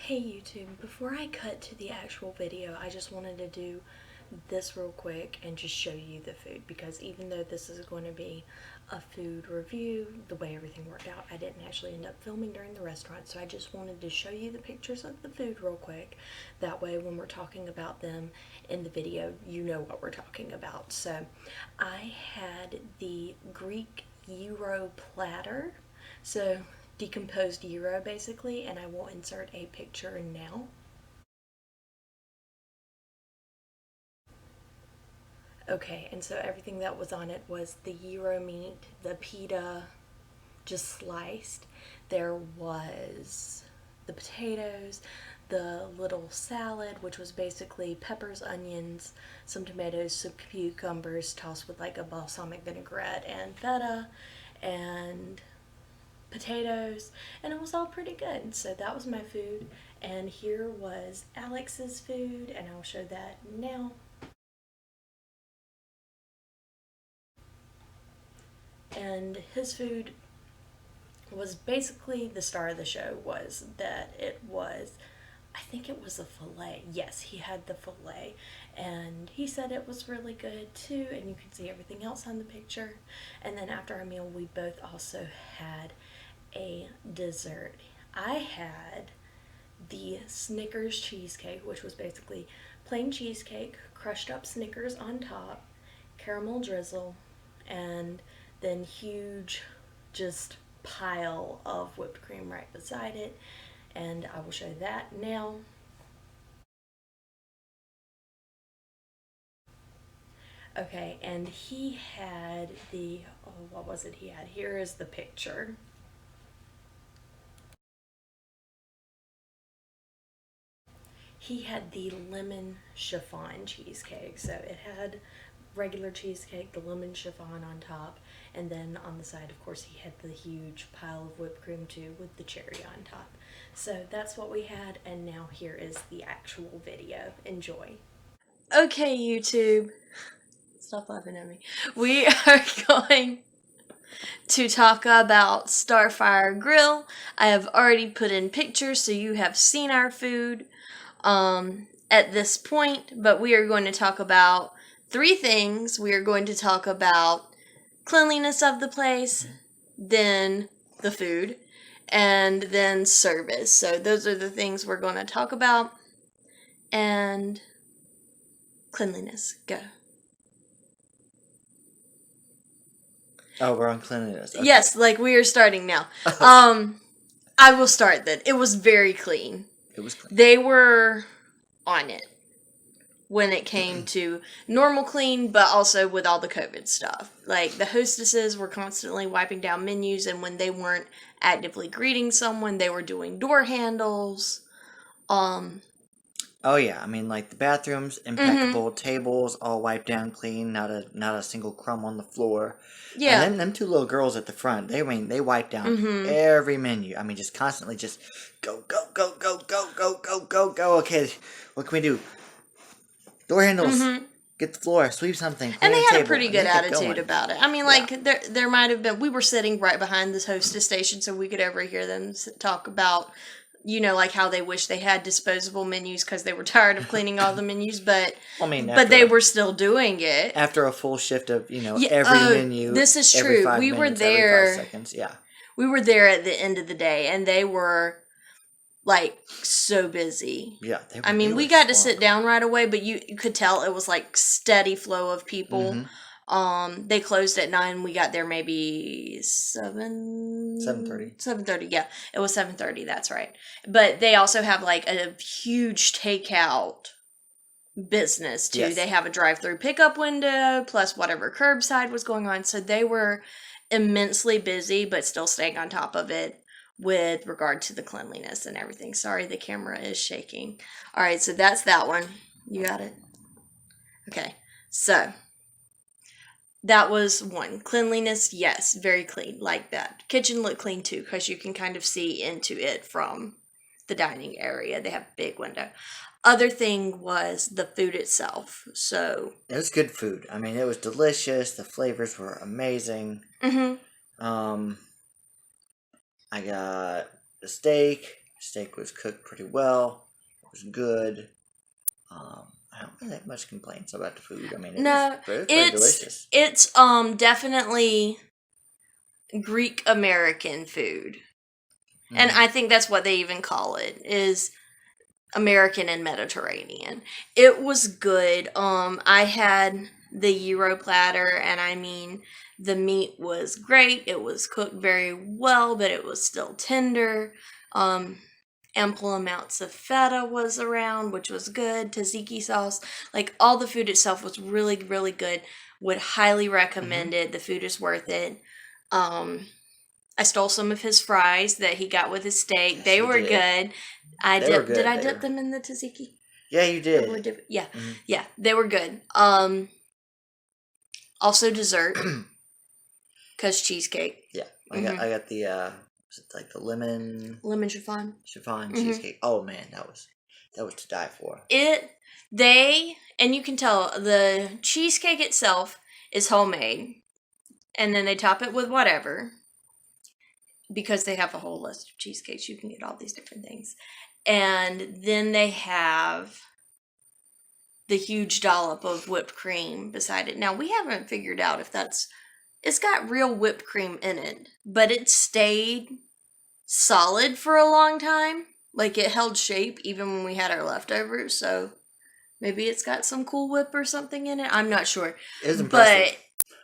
Hey YouTube, before I cut to the actual video, I just wanted to do this real quick and just show you the food, because even though this is going to be a food review, the way everything worked out, I didn't actually end up filming during the restaurant, so I just wanted to show you the pictures of the food real quick. That way when we're talking about them in the video, you know what we're talking about. So I had the Greek gyro platter. So decomposed gyro basically, and I will insert a picture now. Okay, and so everything that was on it was the gyro meat, the pita just sliced. There was the potatoes, the little salad, which was basically peppers, onions, some tomatoes, some cucumbers tossed with like a balsamic vinaigrette and feta, and potatoes, and it was all pretty good. So that was my food, and here was Alex's food, and I'll show that now. And his food was basically the star of the show. Was that it was, I think it was a filet. Yes, he had the filet, and he said it was really good too, and you can see everything else on the picture. And then after our meal, we both also had a dessert. I had the Snickers cheesecake, which was basically plain cheesecake, crushed up Snickers on top, caramel drizzle, and then huge just pile of whipped cream right beside it. And I will show that now. Okay, and he had the, oh, what was it he had? Here is the picture. He had the lemon chiffon cheesecake. So it had regular cheesecake, the lemon chiffon on top, and then on the side, of course, he had the huge pile of whipped cream too with the cherry on top. So that's what we had, and now here is the actual video. Enjoy. Okay, YouTube. Stop laughing at me. We are going to talk about Starfire Grill. I have already put in pictures, so you have seen our food at this point, but we are going to talk about three things. We are going to talk about cleanliness of the place, then the food, and then service. So those are the things we're going to talk about. And cleanliness, go. Oh, we're on cleanliness. Okay. Yes, like we are starting now. I will start then. It was very clean. It was clean. They were on it when it came to normal clean, but also with all the COVID stuff. Like, the hostesses were constantly wiping down menus, and when they weren't actively greeting someone, they were doing door handles. Oh yeah, I mean, like, the bathrooms, impeccable, tables all wiped down clean, not a single crumb on the floor. Yeah. And then them two little girls at the front, they wiped down every menu. I mean, just constantly just go, go, go, go, go, go, go, go, go. Okay, what can we do? Door handles. Get the floor, sweep something. And they had a a pretty good attitude about it. I mean, like, there might have been, we were sitting right behind this hostess station, so we could overhear them talk about, you know, like how they wish they had disposable menus because they were tired of cleaning all the menus, but I mean, but they were still doing it. After a full shift of, every menu. This is every true. 5 We were minutes, there. every 5 seconds, yeah. We were there at the end of the day, and they were, like, so busy. Yeah. I mean, we got to sit down right away, but you could tell it was, like, steady flow of people. They closed at 9. We got there maybe 7:30. 7:30, yeah. It was 7:30, that's right. But they also have, like, a huge takeout business, too. Yes. They have a drive-through pickup window, plus whatever curbside was going on. So they were immensely busy, but still staying on top of it with regard to the cleanliness and everything. Sorry, the camera is shaking. All right, so that's that one. You got it? Okay, so that was one. Cleanliness, yes, very clean, like that. Kitchen looked clean too, because you can kind of see into it from the dining area. They have a big window. Other thing was the food itself. So it was good food. I mean, it was delicious. The flavors were amazing. I got the steak, Steak was cooked pretty well. It was good. I don't really have much complaints about the food. I mean, it was pretty delicious. It's definitely Greek American food. Mm-hmm. And I think that's what they even call it, is American and Mediterranean. It was good. I had the Euro platter, and I mean, the meat was great. It was cooked very well, but it was still tender. Ample amounts of feta was around, which was good. Tzatziki sauce. Like, all the food itself was really, really good. Would highly recommend it. The food is worth it. I stole some of his fries that he got with his steak. Yes, they were good. Did I dip them in the tzatziki? Yeah, you did. Yeah. Mm-hmm. Yeah, they were good. Also dessert. Because cheesecake. Yeah. I got the was it like the lemon chiffon cheesecake. Oh man, that was to die for. And you can tell the cheesecake itself is homemade. And then they top it with whatever. Because they have a whole list of cheesecakes. You can get all these different things. And then they have the huge dollop of whipped cream beside it. Now, we haven't figured out if it's got real whipped cream in it, but it stayed solid for a long time. Like, it held shape even when we had our leftovers, so maybe it's got some Cool Whip or something in it. I'm not sure. It was impressive. But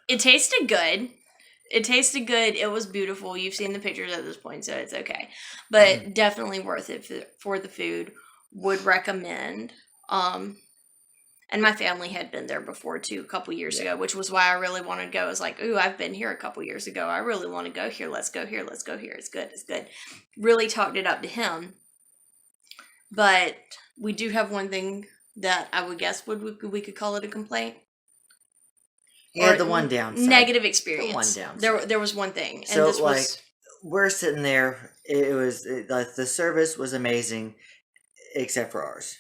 it tasted good. It was beautiful. You've seen the pictures at this point, so it's okay. But definitely worth it for the food. Would recommend. And my family had been there before, too, a couple years ago, which was why I really wanted to go. I was like, ooh, I've been here a couple years ago. I really want to go here. Let's go here. Let's go here. It's good. Really talked it up to him. But we do have one thing that I would guess we could call it a complaint. Yeah, the one downside. Negative experience. The one downside. There was one thing. And so, we're sitting there. The service was amazing, except for ours.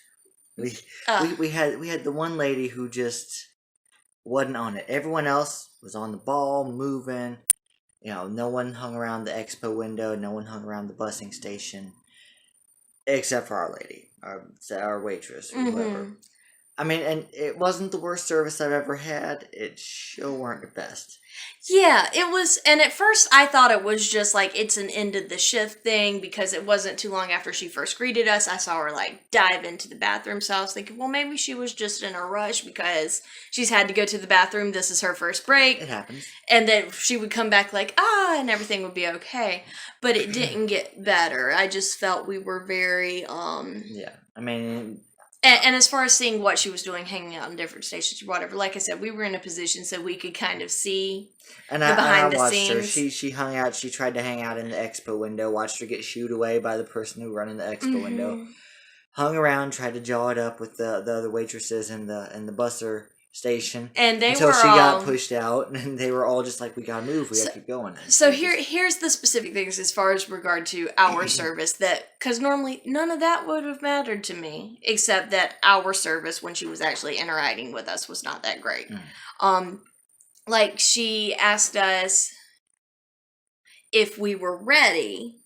We had the one lady who just wasn't on it. Everyone else was on the ball, moving. No one hung around the expo window. No one hung around the busing station, except for our lady, our waitress, or whoever. I mean, and it wasn't the worst service I've ever had. It sure weren't the best. Yeah, it was, and at first I thought it was just like it's an end of the shift thing because it wasn't too long after she first greeted us. I saw her dive into the bathroom, so I was thinking, well, maybe she was just in a rush because she's had to go to the bathroom. This is her first break. It happens. And then she would come back and everything would be okay. But it didn't get better. I just felt we were very, Yeah, I mean... And as far as seeing what she was doing, hanging out in different stations or whatever, like I said, we were in a position so we could kind of see behind the scenes. Her. She hung out. She tried to hang out in the expo window. Watched her get shooed away by the person who running the expo window. Hung around, tried to jaw it up with the other waitresses in the busser station, and until she got pushed out, and they were all just like, "We gotta move. We gotta keep going." So here's the specific things as far as regard to our service because normally none of that would have mattered to me, except that our service when she was actually interacting with us was not that great. She asked us if we were ready.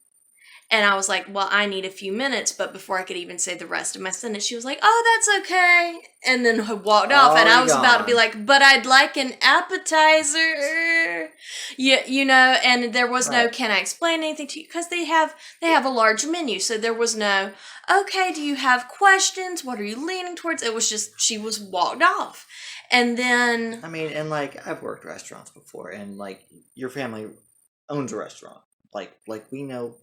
And I was like, well, I need a few minutes. But before I could even say the rest of my sentence, she was like, oh, that's okay. And then walked off. And I was about to be like, but I'd like an appetizer. Yeah, and there was no, can I explain anything to you? Because they have a large menu. So there was no, okay, do you have questions? What are you leaning towards? It was just, she was walked off. And then... I mean, and I've worked restaurants before. And your family owns a restaurant. We know...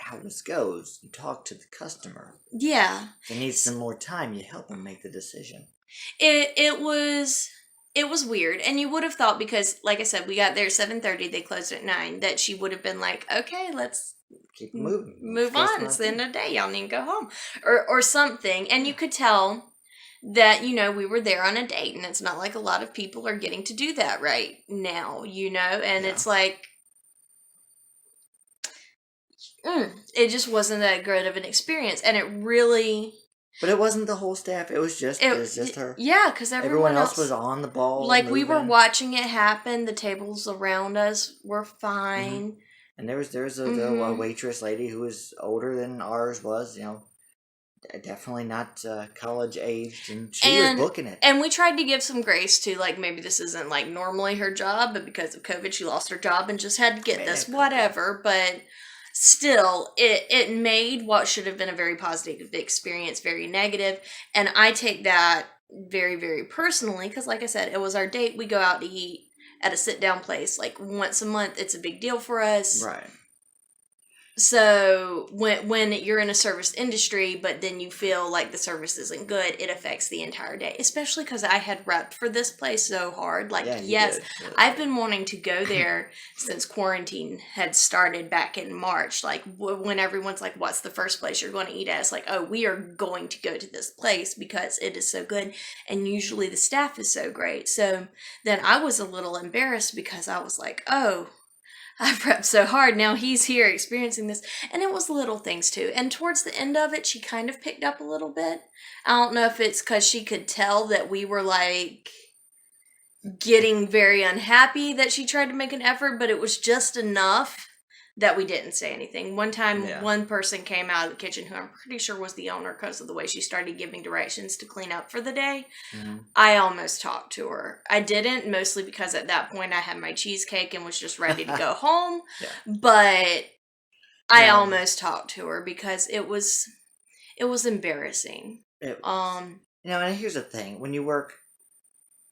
how this goes. You talk to the customer. Yeah. If they need some more time, you help them make the decision. It was weird, and you would have thought because, like I said, we got there at 7:30. They closed at 9. That she would have been like, okay, let's keep moving. Move on. It's the end of the day. Y'all need to go home, or something. And you could tell that we were there on a date, and it's not like a lot of people are getting to do that right now. And it's like. It just wasn't that good of an experience, and it really... But it wasn't the whole staff, it was just her. Yeah, because everyone else was on the ball. We were watching it happen, the tables around us were fine. And there's a waitress lady who was older than ours was, definitely not college aged, and she was booking it. And we tried to give some grace to, like, maybe this isn't, like, normally her job, but because of COVID, she lost her job and just had to get this, whatever. But still, it made what should have been a very positive experience very negative. And I take that very, very personally, because, like I said, it was our date. We go out to eat at a sit-down place, like, once a month. It's a big deal for us. Right. So when you're in a service industry, but then you feel like the service isn't good, it affects the entire day. Especially because I had repped for this place so hard. Like, yes, did. I've been wanting to go there since quarantine had started back in March. Like, when everyone's like, what's the first place you're going to eat at? It's like, oh, we are going to go to this place because it is so good. And usually the staff is so great. So then I was a little embarrassed because I was like, oh, I prepped so hard. Now he's here experiencing this. And it was little things too. And towards the end of it, she kind of picked up a little bit. I don't know if it's because she could tell that we were like getting very unhappy that she tried to make an effort, but it was just enough that we didn't say anything. One time, one person came out of the kitchen who I'm pretty sure was the owner because of the way she started giving directions to clean up for the day. Mm-hmm. I almost talked to her. I didn't, mostly because at that point I had my cheesecake and was just ready to go home. But I almost talked to her because it was embarrassing. And here's the thing. When you work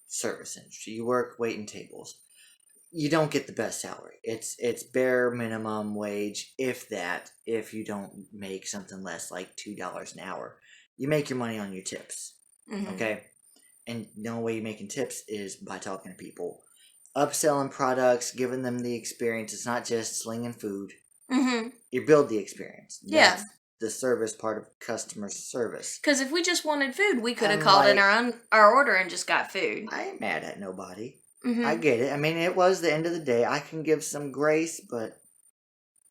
service industry, you work waiting tables, you don't get the best salary. It's bare minimum wage, if that, if you don't make something less, like $2 an hour. You make your money on your tips, okay? And the only way you're making tips is by talking to people. Upselling products, giving them the experience. It's not just slinging food. You build the experience. That's the service part of customer service. Because if we just wanted food, we could have called in our order and just got food. I ain't mad at nobody. I get it. I mean, it was the end of the day. I can give some grace, but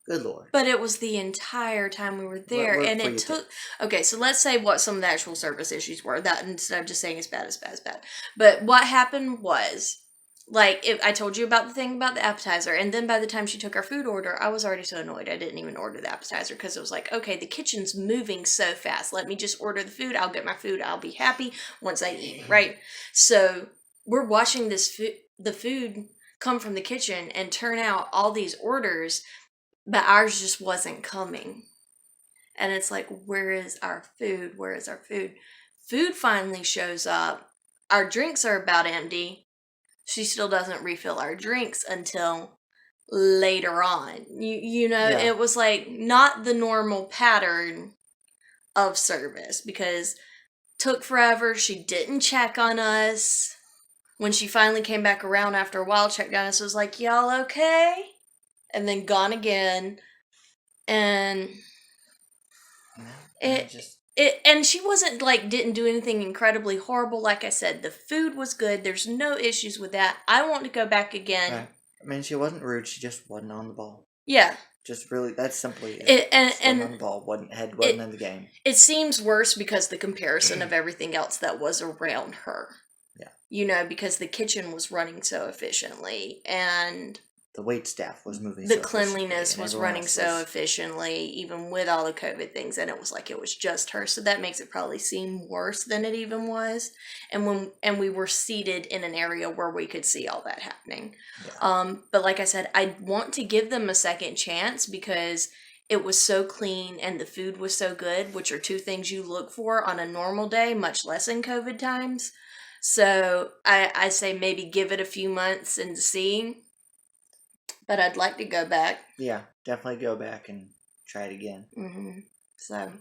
good Lord. But it was the entire time we were there. And it took... Okay, so let's say what some of the actual service issues were. That instead of just saying it's bad, it's bad, it's bad. But what happened was, like, I told you about the thing about the appetizer. And then by the time she took our food order, I was already so annoyed. I didn't even order the appetizer because it was like, okay, the kitchen's moving so fast. Let me just order the food. I'll get my food. I'll be happy once I eat, right? So... we're watching the food come from the kitchen and turn out all these orders, but ours just wasn't coming. And it's like, where is our food? Where is our food? Food finally shows up. Our drinks are about empty. She still doesn't refill our drinks until later on. It was like not the normal pattern of service because took forever. She didn't check on us. When she finally came back around after a while, checked on us, was like, y'all okay? And then gone again. And and she wasn't like, didn't do anything incredibly horrible. Like I said, the food was good. There's no issues with that. I want to go back again. Right. I mean, she wasn't rude. She just wasn't on the ball. Yeah. Just really, that's simply it. And on the ball, wasn't in the game. It seems worse because the comparison of everything else that was around her. Because the kitchen was running so efficiently and the wait staff was moving the cleanliness was running so efficiently, even with all the COVID things. And it was like, it was just her. So that makes it probably seem worse than it even was. And we were seated in an area where we could see all that happening. Yeah. But like I said, I want to give them a second chance because it was so clean and the food was so good, which are two things you look for on a normal day, much less in COVID times. So I say maybe give it a few months and see. But I'd like to go back. Yeah, definitely go back and try it again. So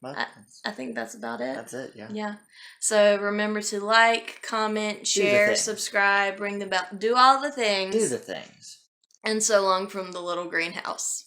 I think that's about it. That's it, yeah. Yeah. So remember to like, comment, share, subscribe, ring the bell. Do all the things. Do the things. And so long from the little greenhouse.